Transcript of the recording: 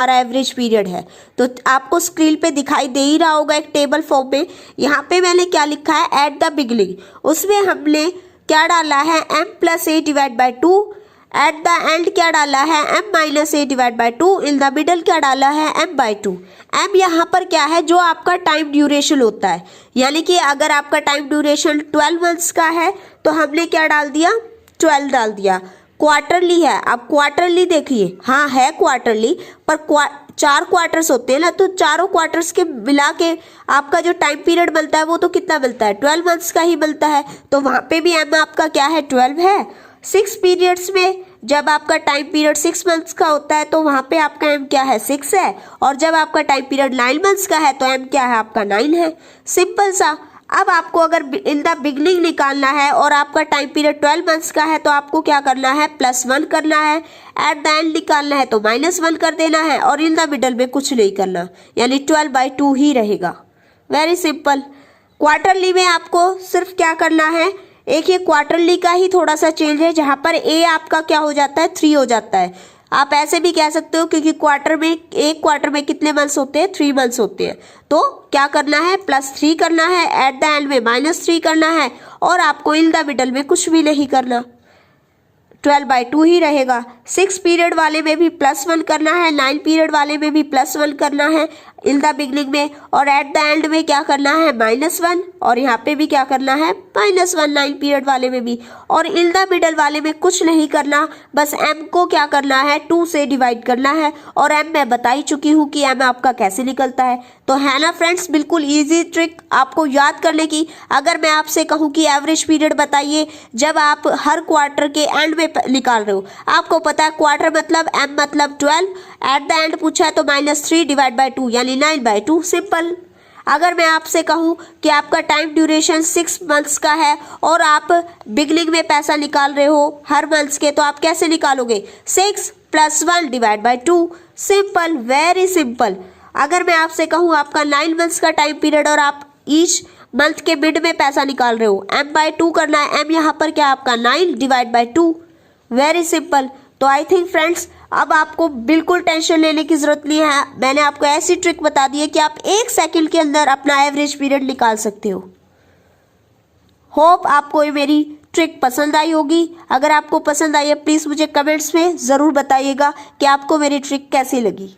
हमारा average period है। तो आपको स्क्रीन पे दिखाई दे ही रहा होगा एक टेबल फॉर्म में। यहाँ पे मैंने क्या लिखा है, एट द बिगनिंग, उसमें हमने क्या डाला है, m plus A divide by 2। At the end क्या डाला है, m minus A divide by 2। In the middle क्या डाला है, m बाई 2। m यहाँ पर क्या है, जो आपका टाइम ड्यूरेशन होता है, यानी कि अगर आपका टाइम ड्यूरेशन 12 मंथ्स का है तो हमने क्या डाल दिया, 12 डाल दिया। क्वार्टरली है, अब क्वार्टरली देखिए, हाँ है क्वार्टरली, पर 4 क्वार्टर्स होते हैं ना, तो चारों क्वार्टर्स के मिला के आपका जो टाइम पीरियड मिलता है वो तो कितना मिलता है, 12 मंथ्स का ही मिलता है। तो वहाँ पे भी m आपका क्या है, 12 है। 6 पीरियड्स में जब आपका टाइम पीरियड 6 मंथ्स का होता है तो वहाँ पे आपका m क्या है, 6 है। और जब आपका टाइम पीरियड 9 मंथ्स का है तो m क्या है आपका, 9 है। सिंपल सा। अब आपको अगर इन द बिगनिंग निकालना है और आपका टाइम पीरियड 12 मंथ्स का है तो आपको क्या करना है, +1 करना है। एट द एंड निकालना है तो -1 कर देना है, और इन द मिडल में कुछ नहीं करना, यानी 12/2 ही रहेगा। Very simple. क्वार्टरली में आपको सिर्फ क्या करना है, एक ये क्वार्टरली का ही थोड़ा सा चेंज है, जहां पर ए आपका क्या हो जाता है, 3 हो जाता है। आप ऐसे भी कह सकते हो क्योंकि एक क्वार्टर में कितने मंथ्स होते हैं, 3 मंथ्स होते हैं। तो क्या करना है, +3 करना है, एट द एंड में -3 करना है, और आपको इन द मिडल में कुछ भी नहीं करना, 12/2 ही रहेगा। 6 पीरियड वाले में भी +1 करना है, 9 पीरियड वाले में भी +1 करना है इन द बिगनिंग में, और एट द एंड में क्या करना है, -1, और यहाँ पे भी क्या करना है, -1 9 पीरियड वाले में भी, और इन द मिडल वाले में कुछ नहीं करना, बस m को क्या करना है, 2 से डिवाइड करना है। और m मैं बता ही चुकी हूँ कि m आपका कैसे निकलता है। तो है ना फ्रेंड्स, बिल्कुल ईजी ट्रिक आपको याद करने की। अगर मैं आपसे कहूँ कि एवरेज पीरियड बताइए जब आप हर क्वार्टर के एंड में निकाल रहे हो, आपको पता है क्वार्टर मतलब m मतलब 12, एट द एंड पूछा है तो -3 डिवाइड बाई 2 यानी 9/2, सिंपल। अगर मैं आपसे कहूँ कि आपका टाइम ड्यूरेशन 6 मंथ्स का है और आप बिगनिंग में पैसा निकाल रहे हो हर मंथ्स के, तो आप कैसे निकालोगे, 6 + 1 divide by 2, simple, very simple. अगर मैं आपसे कहूँ आपका 9 मंथ्स का टाइम पीरियड और आप ईच मंथ के मिड में पैसा निकाल रहे हो, m/2 करना है, m यहाँ पर क्या आपका 9 डिवाइड बाई 2, वेरी सिंपल। तो आई थिंक फ्रेंड्स अब आपको बिल्कुल टेंशन लेने की जरूरत नहीं है। मैंने आपको ऐसी ट्रिक बता दी है कि आप 1 सेकंड के अंदर अपना एवरेज पीरियड निकाल सकते हो। होप आपको ये मेरी ट्रिक पसंद आई होगी। अगर आपको पसंद आई है प्लीज मुझे कमेंट्स में जरूर बताइएगा कि आपको मेरी ट्रिक कैसी लगी।